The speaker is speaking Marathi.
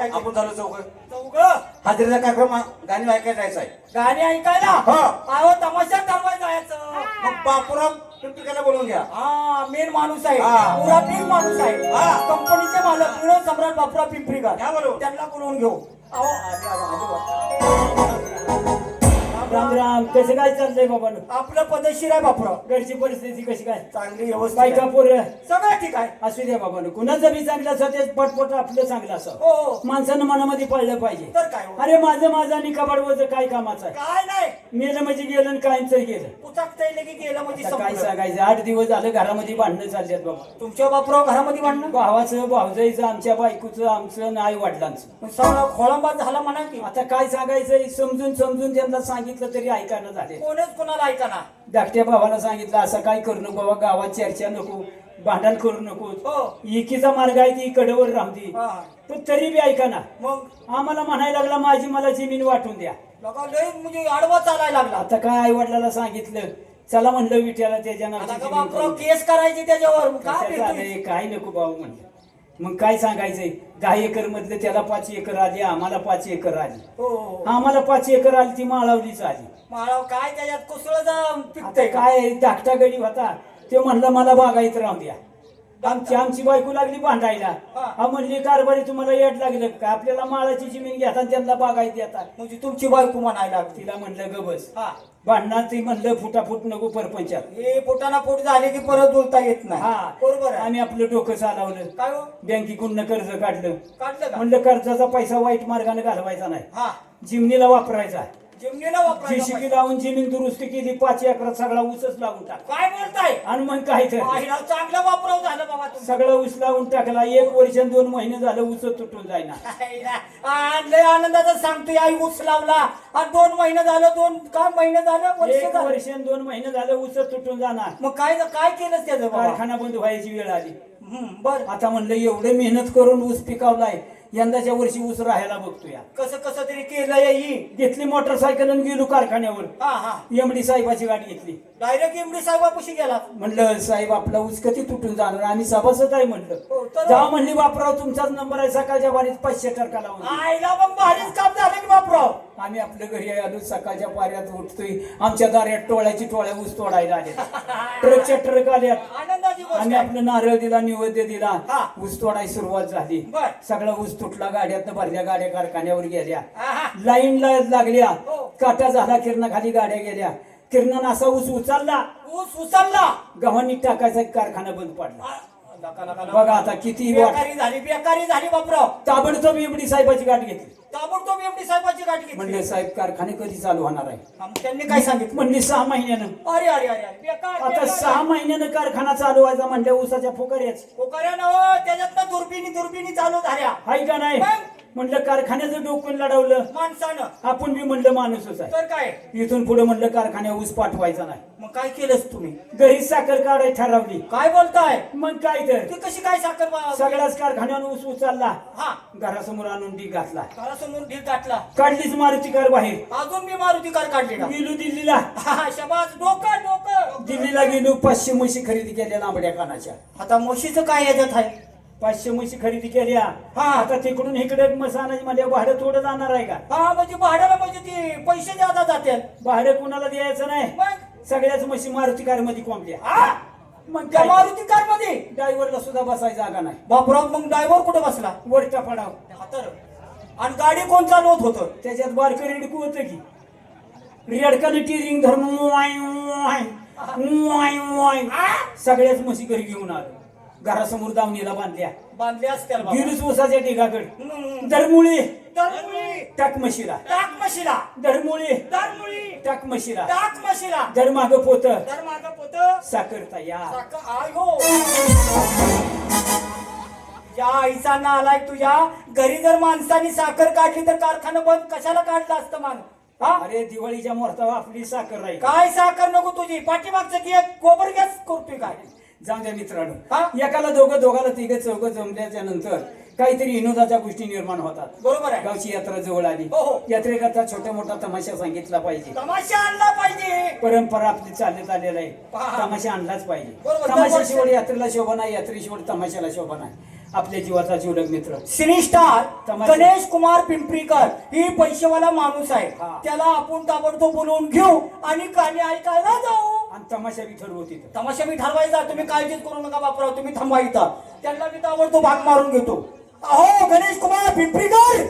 काय आपण झालो चौघ चौघ हाजरीचा कार्यक्रम गाणी ऐकायला जायचं आहे. गाणी ऐकायला हो. अहो तमाशा थांबवाय जायचं. मग बापूराव पिंपरीला बोलवून घ्या. हा मेन माणूस आहे हा. पुरा बिग माणूस आहे हा. कंपनीचे मालक विनोद सम्राट बापरा पिंपरीकर घ्या बोलवून. त्यांना बोलवून घेऊ. अहो राम राम. कसं काय चाललंय बाबा? आपलं पदशीर आहे बापराव. घरची परिस्थिती कशी काय? चांगली व्यवस्थित बायका आहे. पोरं सगळं ठीक आहे. असू द्या बाबा. कुणाचं बी चांगलं असं ते पटपट आपलं चांगलं असं हो हो. माणसानं मनामध्ये पडलं पाहिजे. तर काय हो? अरे माझं आणि कबाडवचं काय कामाचं आहे? काय नाही मेलं म्हणजे गेलं आणि कायमच गेलं. पुचकता येईल की गेलं म्हणजे आता काय संपलं. सांगायचं? 8 दिवस झालं घरामध्ये भांडणं चालल्यात बाबा. तुमच्या बापराव घरामध्ये भांडणं भावाचं भावजाईचं आमच्या बायकोचं आमचं आई वडिलांचं. सगळा खोळंबा झाला म्हणा की आता काय सांगायचं? समजून त्यांना सांगितलं तरी ऐकायला झाले. कोणच कोणाला ऐका ना. धाकट्या भावाला सांगितलं असं काय करू नको बाबा, गावात चर्चा नको, भांडण करू नको. हो. एकीचा मार्ग आहे ती कडेवर राहते. हा. पण तरी बी ऐका ना. मग आम्हाला म्हणायला लागला माझी मला जमीन वाटून द्या. लोका लय म्हणजे आडवा चालायला लागला. आता काय आई वडिलाला सांगितलं, चला म्हणलं विठ्याला त्याच्या आता नावाची का जमीन बापराव करून. केस करायची त्याच्यावर काय कशाचं भेटतोय? आलंय, काय नको भाऊ म्हणलं. मग काय सांगायचंय? 10 एकर मधलं त्याला 5 एकर आली, आम्हाला 5 एकर आली. हो हो. आम्हाला 5 एकर आली ती माळावलीच आली. महाराव काय त्याच्यात कुसळ आता पिकतय काय धाकटा गडी होता तो म्हणला मला बागायत राहून द्या. आमची बायको लागली भांडायला. हा. हा म्हणली कारभारी तुम्हाला येड लागलं का? आपल्याला माळाची जमीन घेता आणि त्यांना बागायत देतात. म्हणजे तुमची बायको म्हणायला लागली. तिला म्हणलं गबस. हा. भांडणार ती म्हणलं फुटाफूट नको परपंचात. हे पोटाना पोट झाले की परत बोलता येत नाही. हा बरोबर आहे. आम्ही आपलं डोकं चालवलं. काय हो बँकेकडून कर्ज काढलं. काढलं का? म्हणलं कर्जाचा पैसा वाईट मार्गाने घालवायचा नाही, हा जिमनीला वापरायचा. जिमनीला वापरायचा जेसीबी पैसा. लावून जमीन दुरुस्ती केली, 5 एकरात सगळा ऊसच लावून टाक. काय बोलताय? आणि मग काय तर पाहिला चांगला वापराव झालं बाबा तुमचं. सगळं ऊस लावून टाकला. 1 वर्ष आणि 2 महिने झालं ऊस तुटून जाईना. लय आनंदाचा सांगतोय आई ऊस लावला आणि 2 महिने झालं 2 काय महिने झालं वर्ष 1 झालं. वर्ष आणि 2 महिने झालं ऊस तुटून जाणार. मग काय काय केलं त्याचं बाबा? कारखाना बंद व्हायची वेळ आली. बर आता म्हणलं एवढे मेहनत करून ऊस पिकावलाय, यंदाच्या वर्षी ऊस राहायला बघतोय. कसं कसं तरी केलं येई. घेतली मोटरसायकल आणि गेलो कारखान्यावर. हा हा एमडी साहेबाची गाडी घेतली. डायरेक्ट इमडी साहेबापाशी गेला. म्हणलं साहेब आपला ऊस कधी तुटून जाणार, आम्ही सभासद आहे हो, म्हणलं. तर- जा म्हणली बापराव तुमचाच नंबर आहे, सकाळच्या बारीत 500 टरका लावून दे. आईला मग भारीच काम झालं की बापराव. आम्ही आपल्या घरी आलो, सकाळच्या पाऱ्यात उठतोय. आमच्या दाऱ्यात टोळ्या ऊस तोडायला आले. ट्रकच्या ट्रक आल्यात. आनंदाची गोष्ट आम्ही आहे. आपलं नारळ दिला, निवेद्य दिला. हा. ऊस तोडायला सुरुवात झाली. बर. सगळा ऊस तुटला, गाड्यातनं भरल्या गाड्या कारखान्यावर गेल्या. आहा. लाईनला लागल्या. हो. काटा झाला, किरणाखाली गाड्या गेल्या. किरणानं असा ऊस उचलला, ऊस उचलला. गव्हाणी टाकायचा कारखाना बंद पडला. नका, नका, नका. बघा आता किती वाट. बेकारी झाली बापराव. ताबडतोब एमडी साहेबाची गाठ घेतली. ताबडतोब एमडी साहेबाची गाठ घेतली. म्हणले साहेब कारखाने कधी चालू होणार आहे? मग त्यांनी काय सांगितलं? म्हणले 6 महिन्यानं. अरे अरे अरे अरे बेकार आता 6 महिन्यानं कारखाना चालू व्हायचा म्हणजे ऊसाच्या फुकाऱ्याच पोकऱ्या नव त्याच्यात दुर्बिणी चालू झाल्या. हाय का नाही? मग? म्हणलं कारखान्याचं डोकं लढवलं. माणसानं आपण बी म्हणलं माणूसच आहे. तर काय इथून पुढे म्हणलं कारखान्या ऊस पाठवायचा नाही. मग काय केलंस तुम्ही? घरी साखर काढाय ठरवली. काय बोलताय? मग काय तर ती कशी काय साखर सगळ्याच कारखान्यानं ऊस उचलला, हा घरासमोर आणून ढीग घातला. घरासमोर ढीग गाठला. काढलीच मारुती कार बाहेर. अजून मी मारुती कार काढली का? गेलो दिल्लीला. हा, शबास डोकं डोकं. दिल्लीला गेलो, 500 म्हशी खरेदी केल्या लांबड्या कानाच्या. आता म्हशीचं काय याच्यात आहे? 500 म्हशी खरेदी केल्या. हा. आता तिकडून इकडे मसानाची मध्ये भाडं थोडं जाणार आहे का? हा म्हणजे भाड्याला म्हणजे ती पैसे ज्यादा जातील. भाडं कुणाला द्यायचं नाही. मग सगळ्याच म्हशी मारुती कार मध्ये कोंबल्या. हा मग त्या काय मारुती कार मध्ये ड्रायव्हरला सुद्धा बसायची जागा नाही. बापराव मग ड्रायव्हर कुठे बसला? वरटा पडाव. हा तर. आणि गाडी कोण चालवत होतं? त्याच्यात बारकरी रिडकू होतं की रेडकाने टिरिंग धरून वाय वाय वाय वाय सगळ्याच म्हशी घरी घेऊन आलो. घरासमोर दावणीला बांधल्या. बांधले असतील बाबा. गिरीच ऊसाच्या ढिगाकड. हम्म. धरमुळी दरमुळी टाक म्हशीला. टाक म्हशीला. धरमुळी दरमुळी टाक म्हशीला. टाक म्हशीला. धर माग पोत दर माझं पोत. साखर तयार. आय हो. या आईचा नालाय तुझ्या घरी जर माणसाने साखर काढली तर कारखाना बंद कशाला काढलं असतं मान? हा अरे दिवाळीच्या मुहूर्तावर आपली साखर राहील. काय साखर नको तुझी पाठीमागचं की एक गोबर गॅस करतोय काय? जाऊ द्या हा? मित्रांनो, एकाला दोघाला तिघ चौघ जमल्याच्या नंतर काहीतरी विनोदाच्या गोष्टी निर्माण होतात. बरोबर आहे. गावची यात्रा जवळ आली. हो, हो. यात्रेकरता छोटा मोठा तमाशा सांगितला पाहिजे. तमाशा आणला पाहिजे. परंपरा आपली चालत आलेला आहे. पहा. तमाशा आणलाच पाहिजे. बरोबर. तमाशाशिवाय यात्रेला शोभा नाही, यात्रेशिवाय तमाशाला शोभा नाही. आपल्या जीवाचा जीवलग मित्र सिनी स्टार तमाशा. गणेश कुमार पिंपरीकर ही पैसेवाला माणूस आहे. हा. त्याला आपण ताबडतोब बोलवून घेऊ आणि गाणी ऐकायला जाऊ. आणि तमाशा बी ठरवू तिथं. तमाशा मी ठरवायचा, तुम्ही काळजीच करू नका बापराव, तुम्ही थांबवा इथं. त्यांना मी ताबडतोब भाग मारून घेतो. अहो गणेश कुमार पिंपरीकर